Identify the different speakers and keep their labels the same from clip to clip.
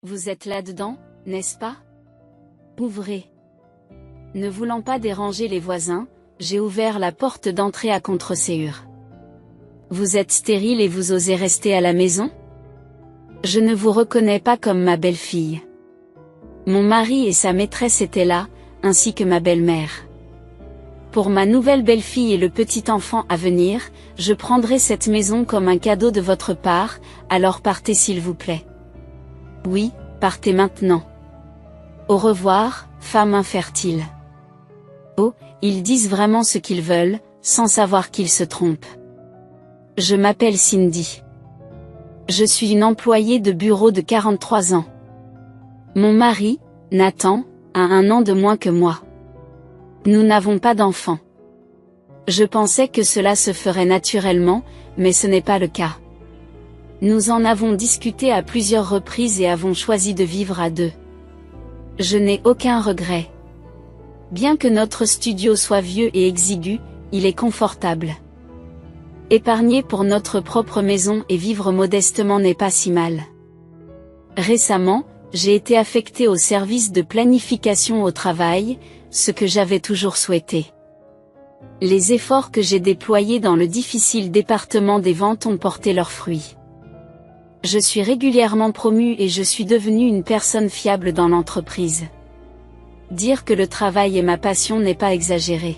Speaker 1: Vous êtes là-dedans, n'est-ce pas? Ouvrez. Ne voulant pas déranger les voisins, j'ai ouvert la porte d'entrée à contre-serrure. Vous êtes stérile et vous osez rester à la maison? Je ne vous reconnais pas comme ma belle-fille. Mon mari et sa maîtresse étaient là, ainsi que ma belle-mère. Pour ma nouvelle belle-fille et le petit enfant à venir, je prendrai cette maison comme un cadeau de votre part, alors partez s'il vous plaît. Oui, partez maintenant. Au revoir, femme infertile. Oh, ils disent vraiment ce qu'ils veulent, sans savoir qu'ils se trompent. Je m'appelle Cindy. Je suis une employée de bureau de 43 ans. Mon mari, Nathan, a 1 an de moins que moi. Nous n'avons pas d'enfants. Je pensais que cela se ferait naturellement, mais ce n'est pas le cas. Nous en avons discuté à plusieurs reprises et avons choisi de vivre à 2. Je n'ai aucun regret. Bien que notre studio soit vieux et exigu, il est confortable. Épargner pour notre propre maison et vivre modestement n'est pas si mal. Récemment, j'ai été affectée au service de planification au travail, ce que j'avais toujours souhaité. Les efforts que j'ai déployés dans le difficile département des ventes ont porté leurs fruits. Je suis régulièrement promue et je suis devenue une personne fiable dans l'entreprise. Dire que le travail est ma passion n'est pas exagéré.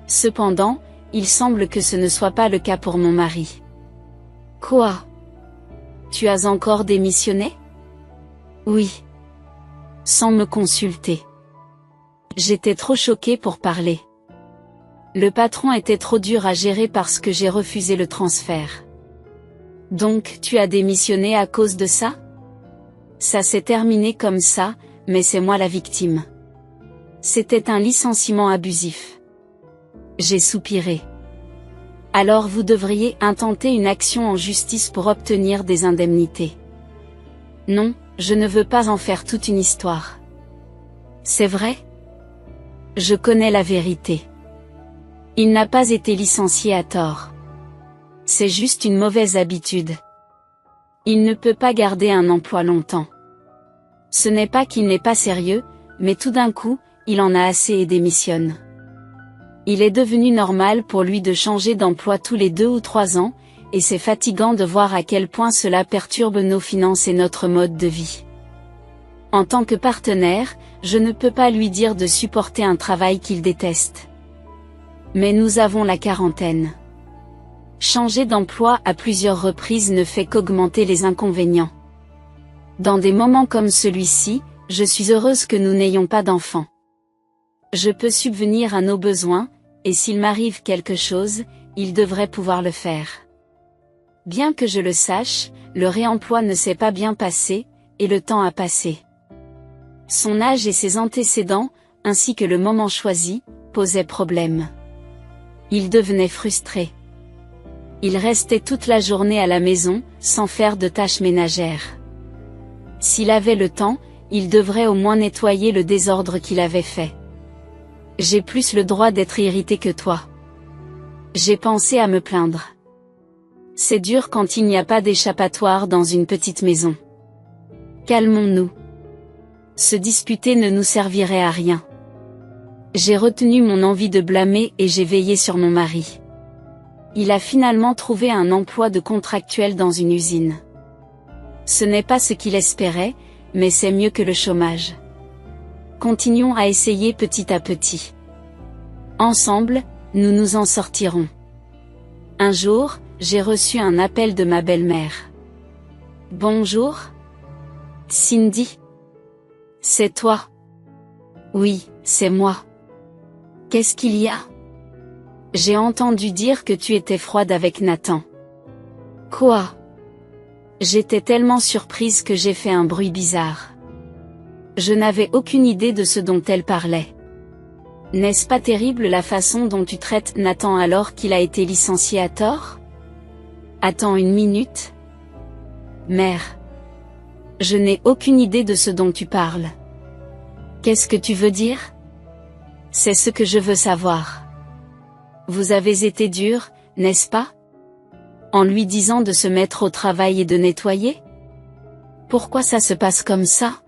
Speaker 1: Cependant, il semble que ce ne soit pas le cas pour mon mari. Quoi? Tu as encore démissionné? Oui. Sans me consulter. J'étais trop choquée pour parler. Le patron était trop dur à gérer parce que j'ai refusé le transfert. Donc tu as démissionné à cause de ça? Ça s'est terminé comme ça, mais c'est moi la victime. C'était un licenciement abusif. J'ai soupiré. Alors vous devriez intenter une action en justice pour obtenir des indemnités. Non, je ne veux pas en faire toute une histoire. C'est vrai? Je connais la vérité. Il n'a pas été licencié à tort. C'est juste une mauvaise habitude. Il ne peut pas garder un emploi longtemps. Ce n'est pas qu'il n'est pas sérieux, mais tout d'un coup, il en a assez et démissionne. Il est devenu normal pour lui de changer d'emploi tous les 2 ou 3 ans, et c'est fatigant de voir à quel point cela perturbe nos finances et notre mode de vie. En tant que partenaire, je ne peux pas lui dire de supporter un travail qu'il déteste. Mais nous avons la quarantaine. Changer d'emploi à plusieurs reprises ne fait qu'augmenter les inconvénients. Dans des moments comme celui-ci, je suis heureuse que nous n'ayons pas d'enfants. Je peux subvenir à nos besoins, et s'il m'arrive quelque chose, il devrait pouvoir le faire. Bien que je le sache, le réemploi ne s'est pas bien passé, et le temps a passé. Son âge et ses antécédents, ainsi que le moment choisi, posaient problème. Il devenait frustré. Il restait toute la journée à la maison, sans faire de tâches ménagères. S'il avait le temps, il devrait au moins nettoyer le désordre qu'il avait fait. J'ai plus le droit d'être irrité que toi. J'ai pensé à me plaindre. C'est dur quand il n'y a pas d'échappatoire dans une petite maison. Calmons-nous. Se disputer ne nous servirait à rien. J'ai retenu mon envie de blâmer et j'ai veillé sur mon mari. Il a finalement trouvé un emploi de contractuel dans une usine. Ce n'est pas ce qu'il espérait, mais c'est mieux que le chômage. Continuons à essayer petit à petit. Ensemble, nous nous en sortirons. Un jour, j'ai reçu un appel de ma belle-mère. Bonjour. Cindy. C'est toi? Oui, c'est moi. Qu'est-ce qu'il y a? J'ai entendu dire que tu étais froide avec Nathan. Quoi? J'étais tellement surprise que j'ai fait un bruit bizarre. Je n'avais aucune idée de ce dont elle parlait. N'est-ce pas terrible la façon dont tu traites Nathan alors qu'il a été licencié à tort? Attends une minute. Mère. Je n'ai aucune idée de ce dont tu parles. Qu'est-ce que tu veux dire? C'est ce que je veux savoir. Vous avez été dur, n'est-ce pas? En lui disant de se mettre au travail et de nettoyer? Pourquoi ça se passe comme ça?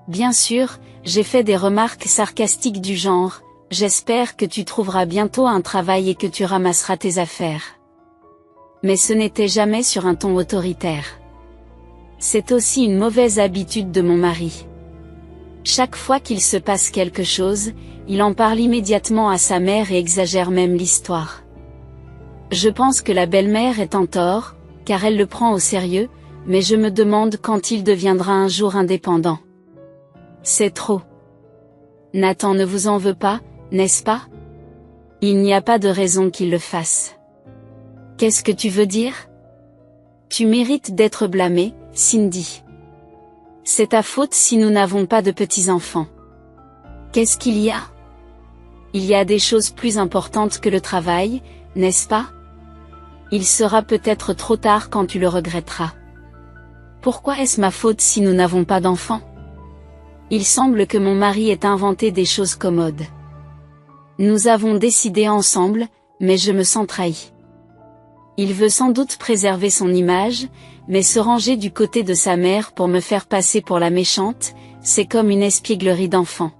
Speaker 1: Bien sûr, j'ai fait des remarques sarcastiques du genre, j'espère que tu trouveras bientôt un travail et que tu ramasseras tes affaires. Mais ce n'était jamais sur un ton autoritaire. C'est aussi une mauvaise habitude de mon mari. Chaque fois qu'il se passe quelque chose, il en parle immédiatement à sa mère et exagère même l'histoire. Je pense que la belle-mère est en tort, car elle le prend au sérieux, mais je me demande quand il deviendra un jour indépendant. C'est trop. Nathan ne vous en veut pas, n'est-ce pas? Il n'y a pas de raison qu'il le fasse. Qu'est-ce que tu veux dire? Tu mérites d'être blâmée, Cindy. C'est ta faute si nous n'avons pas de petits-enfants. Qu'est-ce qu'il y a? Il y a des choses plus importantes que le travail, n'est-ce pas? Il sera peut-être trop tard quand tu le regretteras. Pourquoi est-ce ma faute si nous n'avons pas d'enfants? Il semble que mon mari ait inventé des choses commodes. Nous avons décidé ensemble, mais je me sens trahi. Il veut sans doute préserver son image, mais se ranger du côté de sa mère pour me faire passer pour la méchante, c'est comme une espièglerie d'enfant.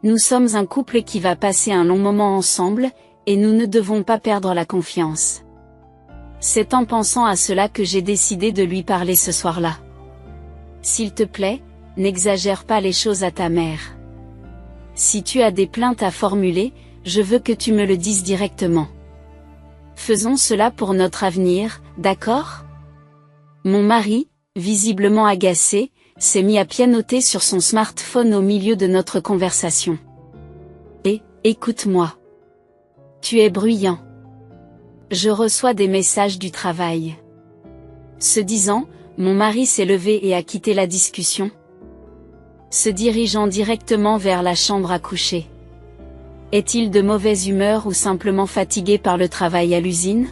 Speaker 1: Nous sommes un couple qui va passer un long moment ensemble, et nous ne devons pas perdre la confiance. C'est en pensant à cela que j'ai décidé de lui parler ce soir-là. S'il te plaît, n'exagère pas les choses à ta mère. Si tu as des plaintes à formuler, je veux que tu me le dises directement. Faisons cela pour notre avenir, d'accord? Mon mari, visiblement agacé, s'est mis à pianoter sur son smartphone au milieu de notre conversation. Écoute-moi. Tu es bruyant. Je reçois des messages du travail. Ce disant, mon mari s'est levé et a quitté la discussion, se dirigeant directement vers la chambre à coucher. Est-il de mauvaise humeur ou simplement fatigué par le travail à l'usine?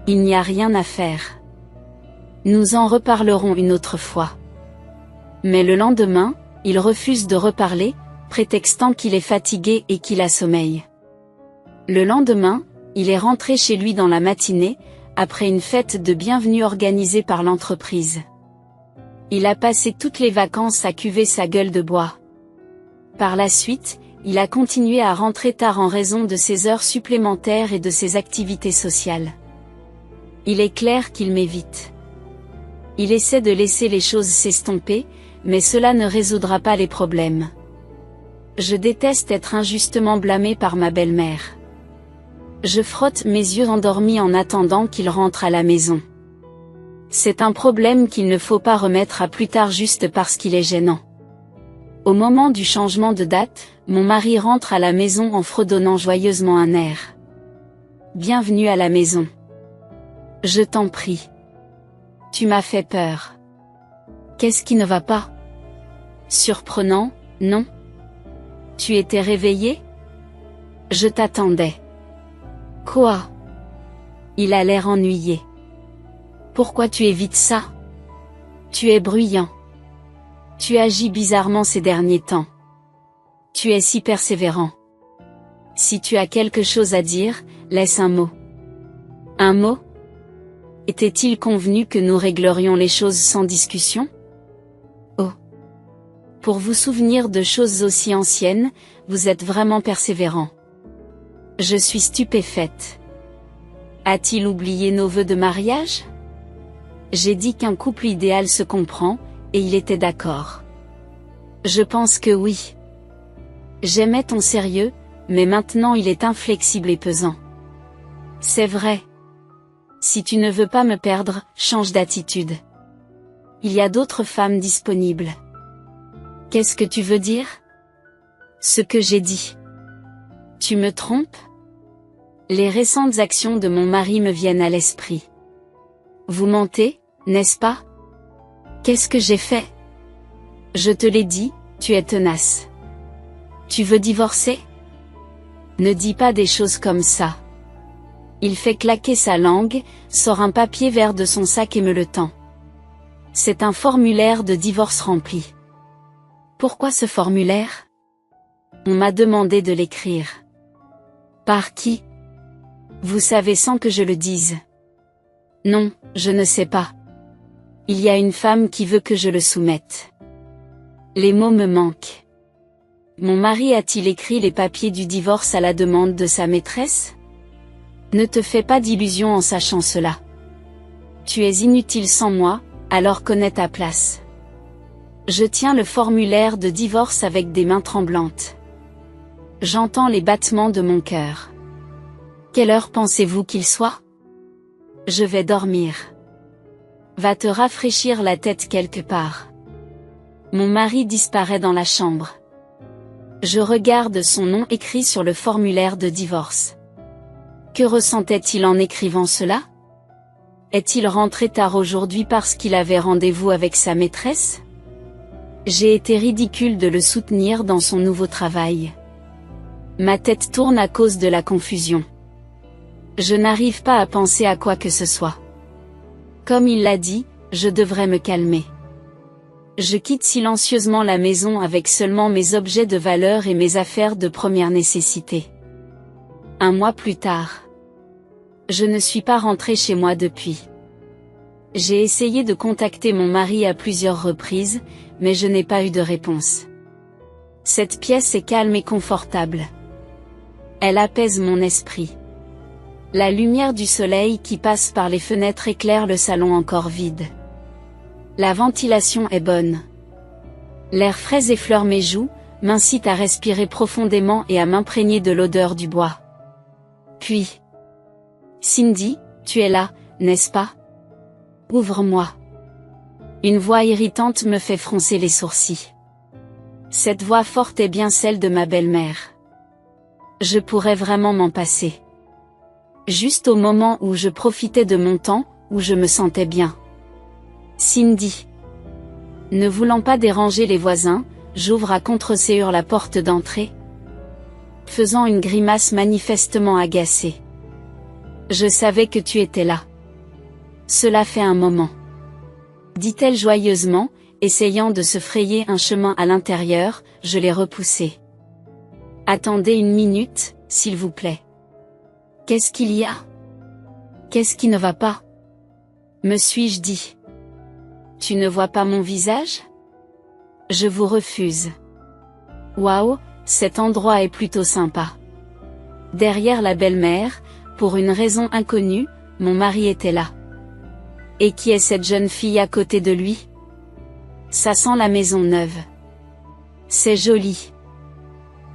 Speaker 1: Il n'y a rien à faire. Nous en reparlerons une autre fois. Mais le lendemain, il refuse de reparler, prétextant qu'il est fatigué et qu'il a sommeil. Le lendemain, il est rentré chez lui dans la matinée, après une fête de bienvenue organisée par l'entreprise. Il a passé toutes les vacances à cuver sa gueule de bois. Par la suite, il a continué à rentrer tard en raison de ses heures supplémentaires et de ses activités sociales. Il est clair qu'il m'évite. Il essaie de laisser les choses s'estomper, mais cela ne résoudra pas les problèmes. Je déteste être injustement blâmé par ma belle-mère. Je frotte mes yeux endormis en attendant qu'il rentre à la maison. C'est un problème qu'il ne faut pas remettre à plus tard juste parce qu'il est gênant. Au moment du changement de date, mon mari rentre à la maison en fredonnant joyeusement un air. Bienvenue à la maison. Je t'en prie. Tu m'as fait peur. Qu'est-ce qui ne va pas? Surprenant, non? Tu étais réveillé? Je t'attendais. Quoi? Il a l'air ennuyé. Pourquoi tu évites ça? Tu es bruyant. Tu agis bizarrement ces derniers temps. Tu es si persévérant. Si tu as quelque chose à dire, laisse un mot. Un mot? Était-il convenu que nous réglerions les choses sans discussion? Oh. Pour vous souvenir de choses aussi anciennes, vous êtes vraiment persévérant. Je suis stupéfaite. A-t-il oublié nos vœux de mariage? J'ai dit qu'un couple idéal se comprend, et il était d'accord. Je pense que oui. J'aimais ton sérieux, mais maintenant il est inflexible et pesant. C'est vrai. Si tu ne veux pas me perdre, change d'attitude. Il y a d'autres femmes disponibles. Qu'est-ce que tu veux dire? Ce que j'ai dit. Tu me trompes? Les récentes actions de mon mari me viennent à l'esprit. Vous mentez, n'est-ce pas? Qu'est-ce que j'ai fait? Je te l'ai dit, tu es tenace. Tu veux divorcer? Ne dis pas des choses comme ça. Il fait claquer sa langue, sort un papier vert de son sac et me le tend. C'est un formulaire de divorce rempli. Pourquoi ce formulaire? On m'a demandé de l'écrire. Par qui? Vous savez sans que je le dise. Non, je ne sais pas. Il y a une femme qui veut que je le soumette. Les mots me manquent. Mon mari a-t-il écrit les papiers du divorce à la demande de sa maîtresse? Ne te fais pas d'illusions en sachant cela. Tu es inutile sans moi, alors connais ta place. Je tiens le formulaire de divorce avec des mains tremblantes. J'entends les battements de mon cœur. Quelle heure pensez-vous qu'il soit? Je vais dormir. Va te rafraîchir la tête quelque part. Mon mari disparaît dans la chambre. Je regarde son nom écrit sur le formulaire de divorce. Que ressentait-il en écrivant cela? Est-il rentré tard aujourd'hui parce qu'il avait rendez-vous avec sa maîtresse? J'ai été ridicule de le soutenir dans son nouveau travail. Ma tête tourne à cause de la confusion. Je n'arrive pas à penser à quoi que ce soit. Comme il l'a dit, je devrais me calmer. Je quitte silencieusement la maison avec seulement mes objets de valeur et mes affaires de première nécessité. Un mois plus tard. Je ne suis pas rentrée chez moi depuis. J'ai essayé de contacter mon mari à plusieurs reprises, mais je n'ai pas eu de réponse. Cette pièce est calme et confortable. Elle apaise mon esprit. La lumière du soleil qui passe par les fenêtres éclaire le salon encore vide. La ventilation est bonne. L'air frais effleure mes joues, m'incite à respirer profondément et à m'imprégner de l'odeur du bois. Puis, Cindy, tu es là, n'est-ce pas? Ouvre-moi. Une voix irritante me fait froncer les sourcils. Cette voix forte est bien celle de ma belle-mère. Je pourrais vraiment m'en passer. Juste au moment où je profitais de mon temps, où je me sentais bien. Cindy. Ne voulant pas déranger les voisins, j'ouvre à contre-serrure la porte d'entrée, faisant une grimace manifestement agacée. Je savais que tu étais là. Cela fait un moment. Dit-elle joyeusement, essayant de se frayer un chemin à l'intérieur, je l'ai repoussée. Attendez une minute, s'il vous plaît. Qu'est-ce qu'il y a? Qu'est-ce qui ne va pas? Me suis-je dit. Tu ne vois pas mon visage? Je vous refuse. Waouh, cet endroit est plutôt sympa. Derrière la belle-mère, pour une raison inconnue, mon mari était là. Et qui est cette jeune fille à côté de lui? Ça sent la maison neuve. C'est joli.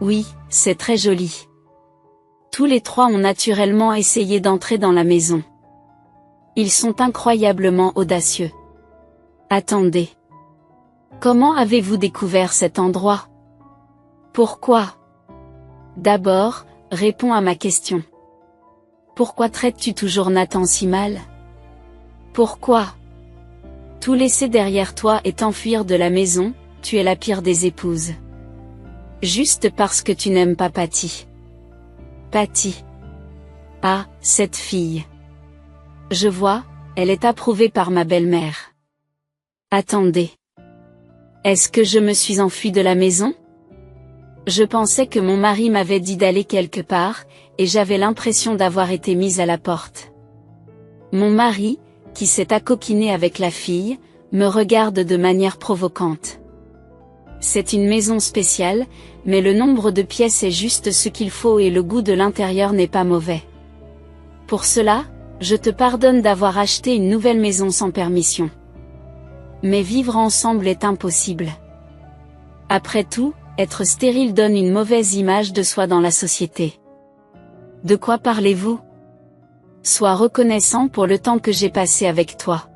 Speaker 1: Oui, c'est très joli. Tous les trois ont naturellement essayé d'entrer dans la maison. Ils sont incroyablement audacieux. Attendez. Comment avez-vous découvert cet endroit? Pourquoi? D'abord, réponds à ma question. Pourquoi traites-tu toujours Nathan si mal? Pourquoi? Tout laisser derrière toi et t'enfuir de la maison, tu es la pire des épouses. Juste parce que tu n'aimes pas Patty. Patty. Ah, cette fille. Je vois, elle est approuvée par ma belle-mère. Attendez. Est-ce que je me suis enfuie de la maison? Je pensais que mon mari m'avait dit d'aller quelque part, et j'avais l'impression d'avoir été mise à la porte. Mon mari, qui s'est accoquiné avec la fille, me regarde de manière provocante. C'est une maison spéciale, mais le nombre de pièces est juste ce qu'il faut et le goût de l'intérieur n'est pas mauvais. Pour cela, je te pardonne d'avoir acheté une nouvelle maison sans permission. Mais vivre ensemble est impossible. Après tout, être stérile donne une mauvaise image de soi dans la société. De quoi parlez-vous? Sois reconnaissant pour le temps que j'ai passé avec toi.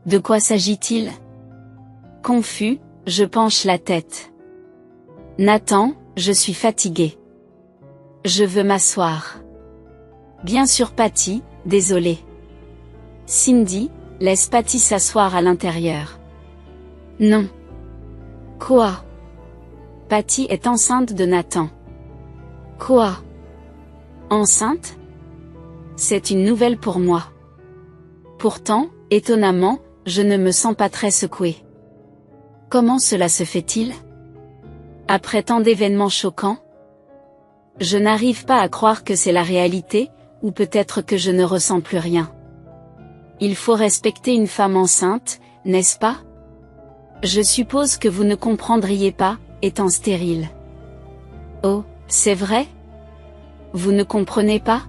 Speaker 1: De quoi s'agit-il? Confus, je penche la tête. Nathan, je suis fatiguée. Je veux m'asseoir. Bien sûr Patty, désolée. Cindy, laisse Patty s'asseoir à l'intérieur. Non. Quoi? Patty est enceinte de Nathan. Quoi? Enceinte? C'est une nouvelle pour moi. Pourtant, étonnamment, je ne me sens pas très secouée. Comment cela se fait-il? Après tant d'événements choquants? Je n'arrive pas à croire que c'est la réalité, ou peut-être que je ne ressens plus rien. Il faut respecter une femme enceinte, n'est-ce pas? Je suppose que vous ne comprendriez pas, étant stérile. Oh, c'est vrai? Vous ne comprenez pas?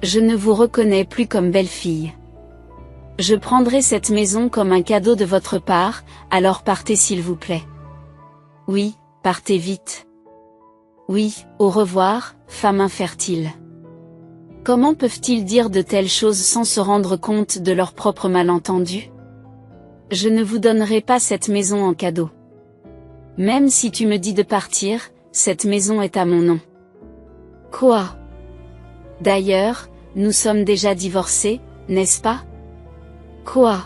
Speaker 1: Je ne vous reconnais plus comme belle-fille. Je prendrai cette maison comme un cadeau de votre part, alors partez s'il vous plaît. Oui, partez vite. Oui, au revoir, femme infertile. Comment peuvent-ils dire de telles choses sans se rendre compte de leur propre malentendu? Je ne vous donnerai pas cette maison en cadeau. Même si tu me dis de partir, cette maison est à mon nom. Quoi? D'ailleurs, nous sommes déjà divorcés, n'est-ce pas? Quoi?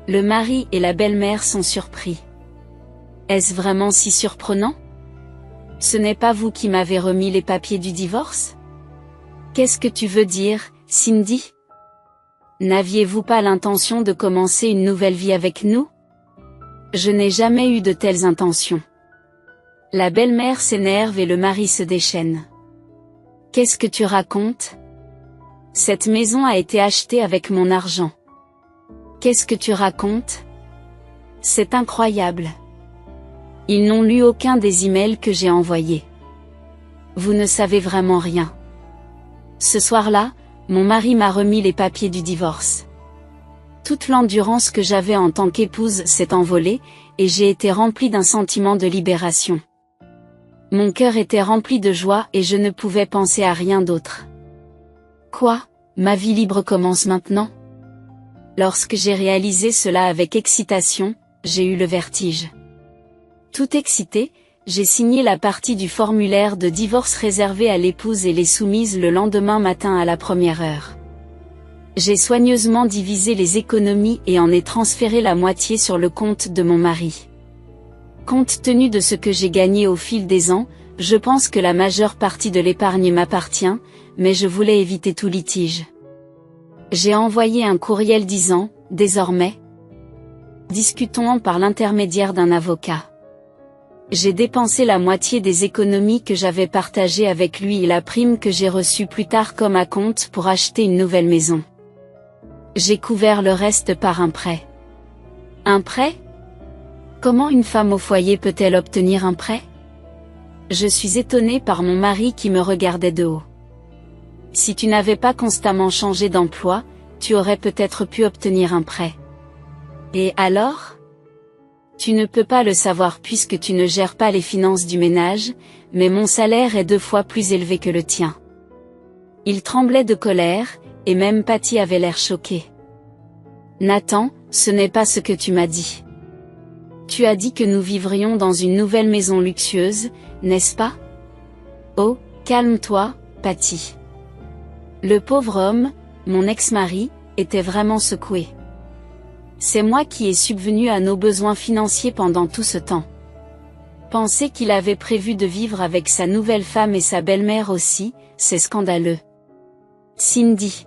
Speaker 1: Le mari et la belle-mère sont surpris. Est-ce vraiment si surprenant? Ce n'est pas vous qui m'avez remis les papiers du divorce? Qu'est-ce que tu veux dire, Cindy? N'aviez-vous pas l'intention de commencer une nouvelle vie avec nous? Je n'ai jamais eu de telles intentions. La belle-mère s'énerve et le mari se déchaîne. Qu'est-ce que tu racontes? Cette maison a été achetée avec mon argent. Qu'est-ce que tu racontes? C'est incroyable. Ils n'ont lu aucun des emails que j'ai envoyés. Vous ne savez vraiment rien. Ce soir-là, mon mari m'a remis les papiers du divorce. Toute l'endurance que j'avais en tant qu'épouse s'est envolée, et j'ai été remplie d'un sentiment de libération. Mon cœur était rempli de joie et je ne pouvais penser à rien d'autre. Quoi, ma vie libre commence maintenant? Lorsque j'ai réalisé cela avec excitation, j'ai eu le vertige. Tout excité, j'ai signé la partie du formulaire de divorce réservé à l'épouse et les soumises le lendemain matin à la première heure. J'ai soigneusement divisé les économies et en ai transféré la moitié sur le compte de mon mari. Compte tenu de ce que j'ai gagné au fil des ans, je pense que la majeure partie de l'épargne m'appartient, mais je voulais éviter tout litige. J'ai envoyé un courriel disant, désormais, discutons par l'intermédiaire d'un avocat. J'ai dépensé la moitié des économies que j'avais partagées avec lui et la prime que j'ai reçue plus tard comme acompte pour acheter une nouvelle maison. J'ai couvert le reste par un prêt. Un prêt? Comment une femme au foyer peut-elle obtenir un prêt? Je suis étonnée par mon mari qui me regardait de haut. Si tu n'avais pas constamment changé d'emploi, tu aurais peut-être pu obtenir un prêt. Et alors? Tu ne peux pas le savoir puisque tu ne gères pas les finances du ménage, mais mon salaire est 2 fois plus élevé que le tien. Il tremblait de colère, et même Patty avait l'air choquée. Nathan, ce n'est pas ce que tu m'as dit. Tu as dit que nous vivrions dans une nouvelle maison luxueuse, n'est-ce pas? Oh, calme-toi, Patty. Le pauvre homme, mon ex-mari, était vraiment secoué. C'est moi qui ai subvenu à nos besoins financiers pendant tout ce temps. Penser qu'il avait prévu de vivre avec sa nouvelle femme et sa belle-mère aussi, c'est scandaleux. Cindy.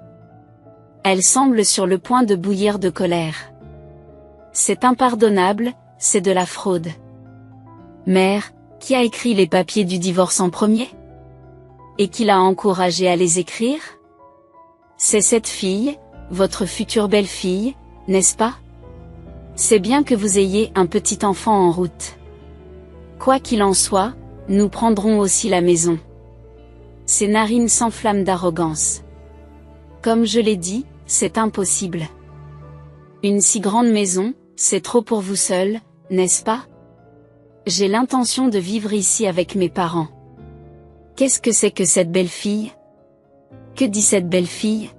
Speaker 1: Elle semble sur le point de bouillir de colère. C'est impardonnable, c'est de la fraude. Mère, qui a écrit les papiers du divorce en premier? Et qui l'a encouragé à les écrire? C'est cette fille, votre future belle-fille, n'est-ce pas? C'est bien que vous ayez un petit enfant en route. Quoi qu'il en soit, nous prendrons aussi la maison. Ses narines s'enflamment d'arrogance. Comme je l'ai dit, c'est impossible. Une si grande maison, c'est trop pour vous seul, n'est-ce pas? J'ai l'intention de vivre ici avec mes parents. Qu'est-ce que c'est que cette belle-fille? Que dit cette belle-fille?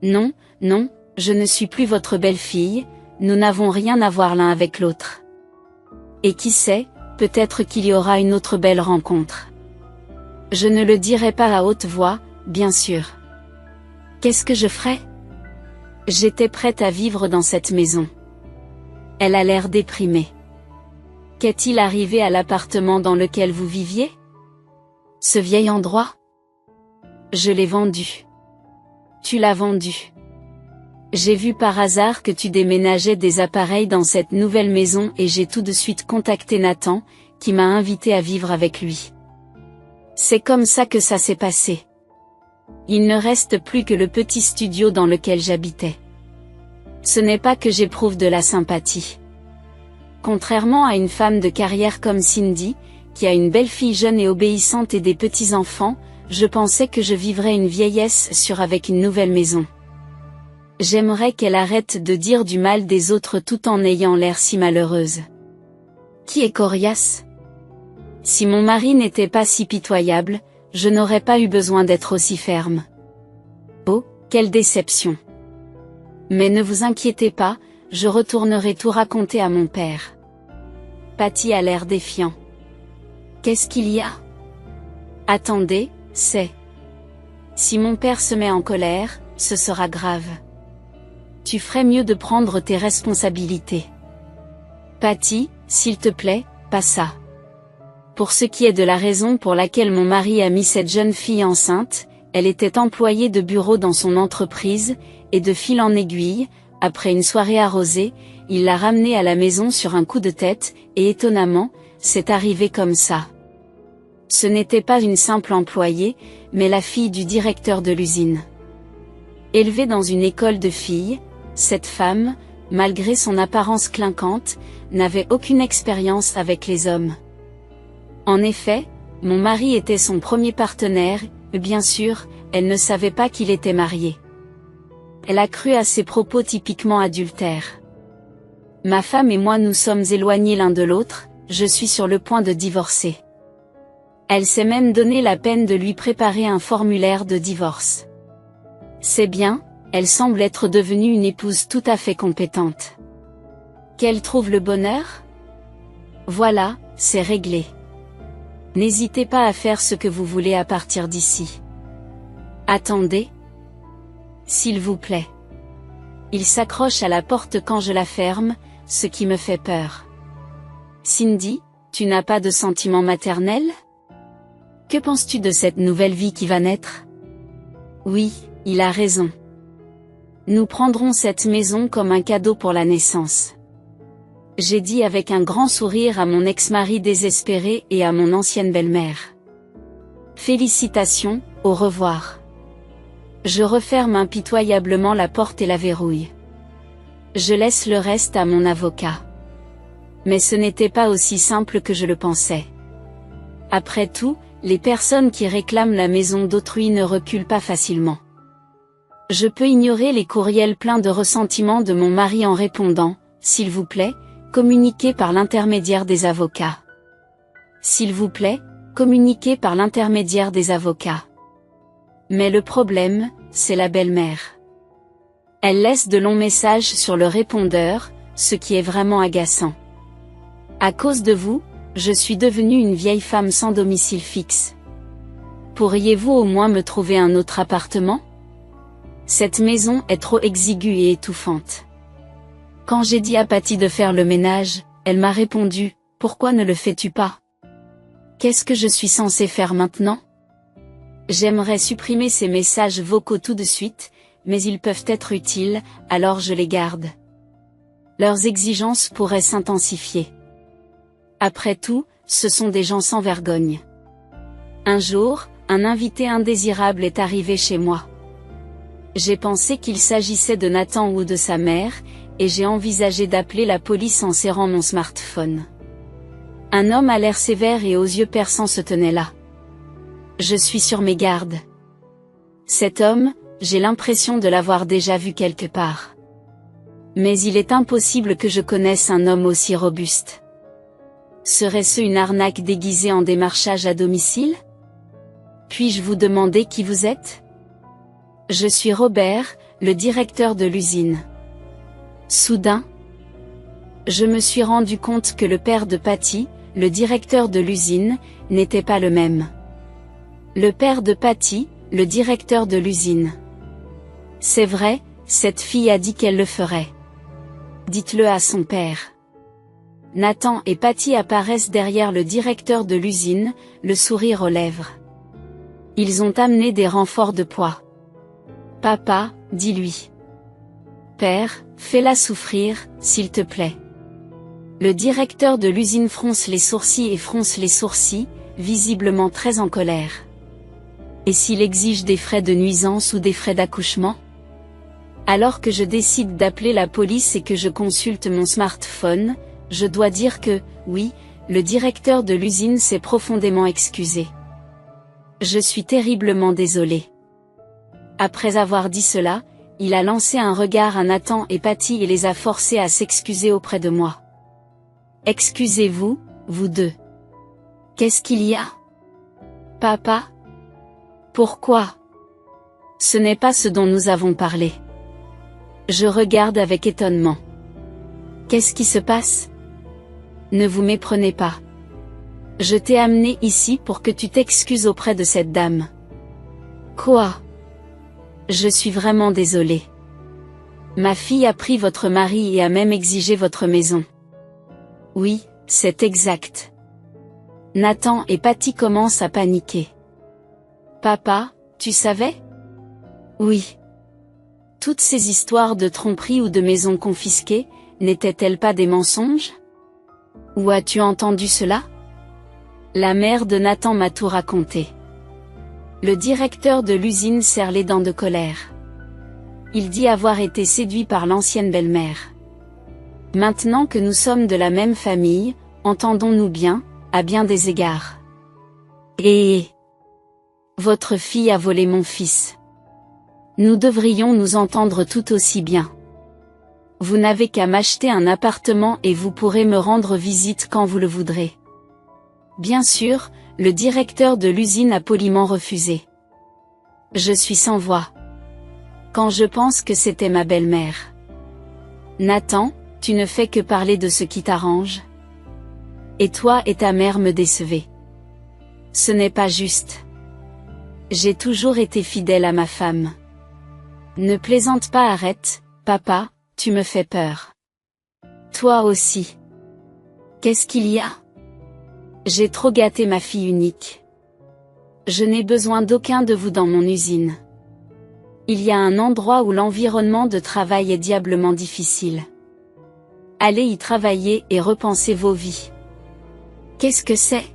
Speaker 1: Non, non, je ne suis plus votre belle-fille, nous n'avons rien à voir l'un avec l'autre. Et qui sait, peut-être qu'il y aura une autre belle rencontre. Je ne le dirai pas à haute voix, bien sûr. Qu'est-ce que je ferais? J'étais prête à vivre dans cette maison. Elle a l'air déprimée. Qu'est-il arrivé à l'appartement dans lequel vous viviez? Ce vieil endroit? Je l'ai vendu. Tu l'as vendu. J'ai vu par hasard que tu déménageais des appareils dans cette nouvelle maison et j'ai tout de suite contacté Nathan, qui m'a invité à vivre avec lui. C'est comme ça que ça s'est passé. Il ne reste plus que le petit studio dans lequel j'habitais. Ce n'est pas que j'éprouve de la sympathie. Contrairement à une femme de carrière comme Cindy, qui a une belle fille jeune et obéissante et des petits-enfants, je pensais que je vivrais une vieillesse sûre avec une nouvelle maison. J'aimerais qu'elle arrête de dire du mal des autres tout en ayant l'air si malheureuse. Qui est coriace? Si mon mari n'était pas si pitoyable, je n'aurais pas eu besoin d'être aussi ferme. Oh, quelle déception! Mais ne vous inquiétez pas, je retournerai tout raconter à mon père. Patty a l'air défiant. Qu'est-ce qu'il y a? Attendez, c'est... Si mon père se met en colère, ce sera grave. Tu ferais mieux de prendre tes responsabilités. Patty, s'il te plaît, pas ça. Pour ce qui est de la raison pour laquelle mon mari a mis cette jeune fille enceinte, elle était employée de bureau dans son entreprise, et de fil en aiguille, après une soirée arrosée, il l'a ramenée à la maison sur un coup de tête, et étonnamment, c'est arrivé comme ça. Ce n'était pas une simple employée, mais la fille du directeur de l'usine. Élevée dans une école de filles, cette femme, malgré son apparence clinquante, n'avait aucune expérience avec les hommes. En effet, mon mari était son premier partenaire, et bien sûr, elle ne savait pas qu'il était marié. Elle a cru à ses propos typiquement adultères. Ma femme et moi nous sommes éloignés l'un de l'autre, je suis sur le point de divorcer. Elle s'est même donné la peine de lui préparer un formulaire de divorce. C'est bien, elle semble être devenue une épouse tout à fait compétente. Qu'elle trouve le bonheur? Voilà, c'est réglé. N'hésitez pas à faire ce que vous voulez à partir d'ici. Attendez. S'il vous plaît. Il s'accroche à la porte quand je la ferme, ce qui me fait peur. Cindy, tu n'as pas de sentiment maternel? Que penses-tu de cette nouvelle vie qui va naître? Oui, il a raison. Nous prendrons cette maison comme un cadeau pour la naissance. J'ai dit avec un grand sourire à mon ex-mari désespéré et à mon ancienne belle-mère. Félicitations, au revoir. Je referme impitoyablement la porte et la verrouille. Je laisse le reste à mon avocat. Mais ce n'était pas aussi simple que je le pensais. Après tout, les personnes qui réclament la maison d'autrui ne reculent pas facilement. Je peux ignorer les courriels pleins de ressentiment de mon mari en répondant, s'il vous plaît, communiquez par l'intermédiaire des avocats. S'il vous plaît, communiquez par l'intermédiaire des avocats. Mais le problème, c'est la belle-mère. Elle laisse de longs messages sur le répondeur, ce qui est vraiment agaçant. À cause de vous, je suis devenue une vieille femme sans domicile fixe. Pourriez-vous au moins me trouver un autre appartement? Cette maison est trop exiguë et étouffante. Quand j'ai dit à Patty de faire le ménage, elle m'a répondu, « Pourquoi ne le fais-tu pas? Qu'est-ce que je suis censée faire maintenant ?» J'aimerais supprimer ces messages vocaux tout de suite, mais ils peuvent être utiles, alors je les garde. Leurs exigences pourraient s'intensifier. Après tout, ce sont des gens sans vergogne. Un jour, un invité indésirable est arrivé chez moi. J'ai pensé qu'il s'agissait de Nathan ou de sa mère, et j'ai envisagé d'appeler la police en serrant mon smartphone. Un homme à l'air sévère et aux yeux perçants se tenait là. Je suis sur mes gardes. Cet homme, j'ai l'impression de l'avoir déjà vu quelque part. Mais il est impossible que je connaisse un homme aussi robuste. Serait-ce une arnaque déguisée en démarchage à domicile? Puis-je vous demander qui vous êtes? Je suis Robert, le directeur de l'usine. Soudain, je me suis rendu compte que le père de Patty, le directeur de l'usine, n'était pas le même. Le père de Patty, le directeur de l'usine. C'est vrai, cette fille a dit qu'elle le ferait. Dites-le à son père. Nathan et Patty apparaissent derrière le directeur de l'usine, le sourire aux lèvres. Ils ont amené des renforts de poids. Papa, dis-lui. Père, fais-la souffrir, s'il te plaît. Le directeur de l'usine fronce les sourcils, visiblement très en colère. Et s'il exige des frais de nuisance ou des frais d'accouchement? Alors que je décide d'appeler la police et que je consulte mon smartphone, je dois dire que, oui, le directeur de l'usine s'est profondément excusé. Je suis terriblement désolé. Après avoir dit cela, il a lancé un regard à Nathan et Patty et les a forcés à s'excuser auprès de moi. Excusez-vous, vous deux. Qu'est-ce qu'il y a? Papa? Pourquoi? Ce n'est pas ce dont nous avons parlé. Je regarde avec étonnement. Qu'est-ce qui se passe? Ne vous méprenez pas. Je t'ai amené ici pour que tu t'excuses auprès de cette dame. Quoi? Je suis vraiment désolée. Ma fille a pris votre mari et a même exigé votre maison. Oui, c'est exact. Nathan et Patty commencent à paniquer. Papa, tu savais? Oui. Toutes ces histoires de tromperie ou de maisons confisquées, n'étaient-elles pas des mensonges? Où as-tu entendu cela? La mère de Nathan m'a tout raconté. Le directeur de l'usine serre les dents de colère. Il dit avoir été séduit par l'ancienne belle-mère. Maintenant que nous sommes de la même famille, entendons-nous bien, à bien des égards. Et votre fille a volé mon fils. Nous devrions nous entendre tout aussi bien. Vous n'avez qu'à m'acheter un appartement et vous pourrez me rendre visite quand vous le voudrez. Bien sûr, le directeur de l'usine a poliment refusé. Je suis sans voix. Quand je pense que c'était ma belle-mère. Nathan, tu ne fais que parler de ce qui t'arrange. Et toi et ta mère me décevez. Ce n'est pas juste. J'ai toujours été fidèle à ma femme. Ne plaisante pas, arrête, papa, tu me fais peur. Toi aussi. Qu'est-ce qu'il y a? J'ai trop gâté ma fille unique. Je n'ai besoin d'aucun de vous dans mon usine. Il y a un endroit où l'environnement de travail est diablement difficile. Allez y travailler et repensez vos vies. Qu'est-ce que c'est?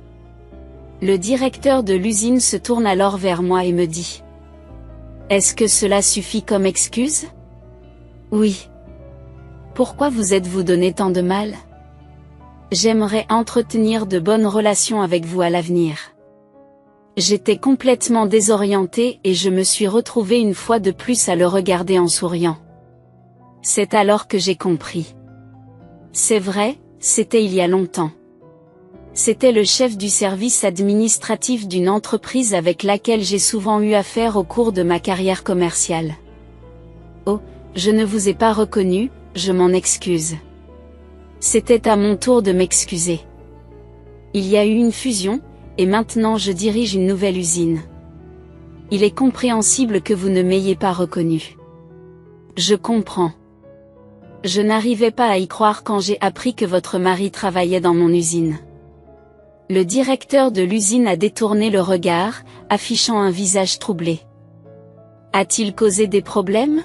Speaker 1: Le directeur de l'usine se tourne alors vers moi et me dit. Est-ce que cela suffit comme excuse? Oui. Pourquoi vous êtes-vous donné tant de mal? J'aimerais entretenir de bonnes relations avec vous à l'avenir. J'étais complètement désorientée et je me suis retrouvée une fois de plus à le regarder en souriant. C'est alors que j'ai compris. C'est vrai, c'était il y a longtemps. C'était le chef du service administratif d'une entreprise avec laquelle j'ai souvent eu affaire au cours de ma carrière commerciale. Oh, je ne vous ai pas reconnu, je m'en excuse. C'était à mon tour de m'excuser. Il y a eu une fusion, et maintenant je dirige une nouvelle usine. Il est compréhensible que vous ne m'ayez pas reconnu. Je comprends. Je n'arrivais pas à y croire quand j'ai appris que votre mari travaillait dans mon usine. Le directeur de l'usine a détourné le regard, affichant un visage troublé. A-t-il causé des problèmes?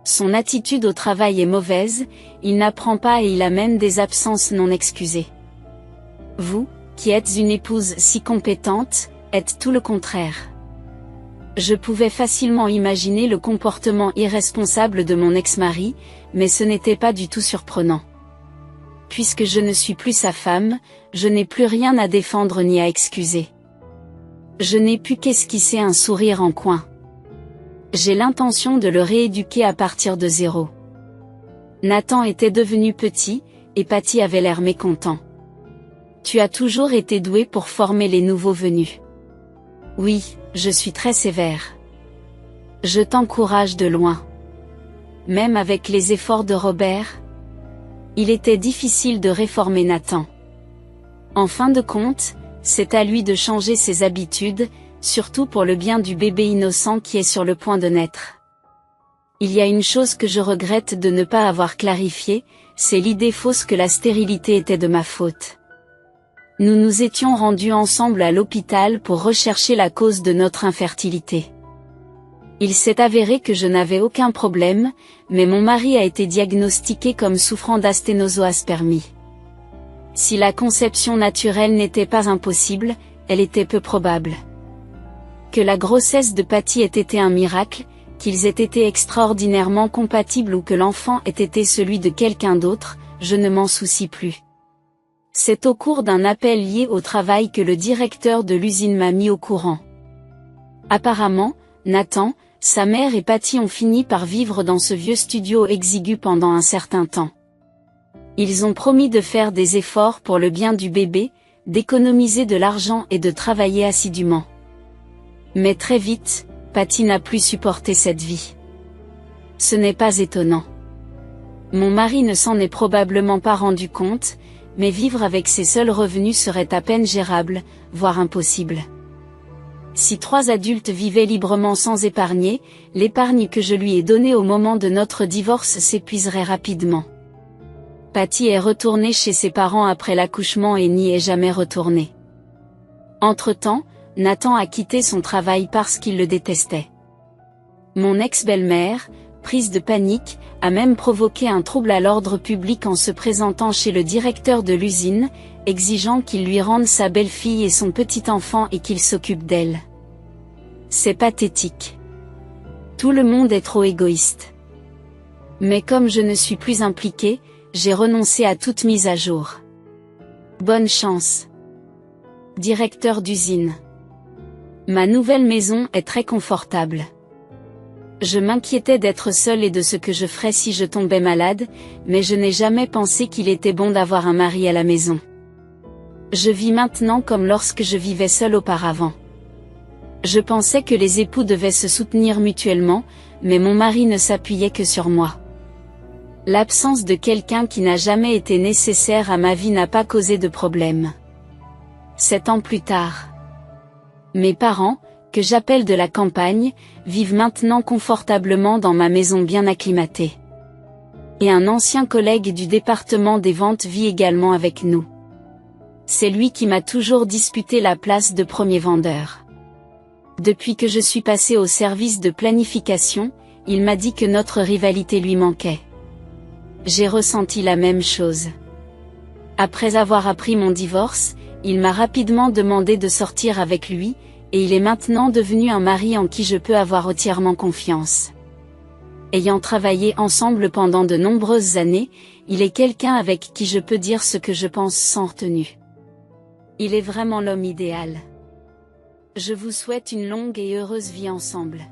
Speaker 1: Son attitude au travail est mauvaise, il n'apprend pas et il amène des absences non excusées. Vous, qui êtes une épouse si compétente, êtes tout le contraire. Je pouvais facilement imaginer le comportement irresponsable de mon ex-mari, mais ce n'était pas du tout surprenant. Puisque je ne suis plus sa femme, je n'ai plus rien à défendre ni à excuser. Je n'ai pu qu'esquisser un sourire en coin. J'ai l'intention de le rééduquer à partir de zéro. Nathan était devenu petit, et Patty avait l'air mécontent. Tu as toujours été doué pour former les nouveaux venus. Oui, je suis très sévère. Je t'encourage de loin. Même avec les efforts de Robert, il était difficile de réformer Nathan. En fin de compte, c'est à lui de changer ses habitudes, surtout pour le bien du bébé innocent qui est sur le point de naître. Il y a une chose que je regrette de ne pas avoir clarifiée, c'est l'idée fausse que la stérilité était de ma faute. Nous nous étions rendus ensemble à l'hôpital pour rechercher la cause de notre infertilité. Il s'est avéré que je n'avais aucun problème, mais mon mari a été diagnostiqué comme souffrant d'asténozoaspermie. Si la conception naturelle n'était pas impossible, elle était peu probable. Que la grossesse de Patty ait été un miracle, qu'ils aient été extraordinairement compatibles ou que l'enfant ait été celui de quelqu'un d'autre, je ne m'en soucie plus. C'est au cours d'un appel lié au travail que le directeur de l'usine m'a mis au courant. Apparemment, Nathan, sa mère et Patty ont fini par vivre dans ce vieux studio exigu pendant un certain temps. Ils ont promis de faire des efforts pour le bien du bébé, d'économiser de l'argent et de travailler assidûment. Mais très vite, Patty n'a plus supporté cette vie. Ce n'est pas étonnant. Mon mari ne s'en est probablement pas rendu compte, mais vivre avec ses seuls revenus serait à peine gérable, voire impossible. Si 3 adultes vivaient librement sans épargner, l'épargne que je lui ai donnée au moment de notre divorce s'épuiserait rapidement. Patty est retournée chez ses parents après l'accouchement et n'y est jamais retournée. Entre-temps, Nathan a quitté son travail parce qu'il le détestait. Mon ex-belle-mère, prise de panique, a même provoqué un trouble à l'ordre public en se présentant chez le directeur de l'usine, exigeant qu'il lui rende sa belle-fille et son petit enfant et qu'il s'occupe d'elle. C'est pathétique. Tout le monde est trop égoïste. Mais comme je ne suis plus impliquée, j'ai renoncé à toute mise à jour. Bonne chance. Directeur d'usine. Ma nouvelle maison est très confortable. Je m'inquiétais d'être seule et de ce que je ferais si je tombais malade, mais je n'ai jamais pensé qu'il était bon d'avoir un mari à la maison. Je vis maintenant comme lorsque je vivais seule auparavant. Je pensais que les époux devaient se soutenir mutuellement, mais mon mari ne s'appuyait que sur moi. L'absence de quelqu'un qui n'a jamais été nécessaire à ma vie n'a pas causé de problème. 7 ans plus tard. Mes parents, que j'appelle de la campagne, vivent maintenant confortablement dans ma maison bien acclimatée. Et un ancien collègue du département des ventes vit également avec nous. C'est lui qui m'a toujours disputé la place de premier vendeur. Depuis que je suis passée au service de planification, il m'a dit que notre rivalité lui manquait. J'ai ressenti la même chose. Après avoir appris mon divorce, il m'a rapidement demandé de sortir avec lui, et il est maintenant devenu un mari en qui je peux avoir entièrement confiance. Ayant travaillé ensemble pendant de nombreuses années, il est quelqu'un avec qui je peux dire ce que je pense sans retenue. Il est vraiment l'homme idéal. Je vous souhaite une longue et heureuse vie ensemble.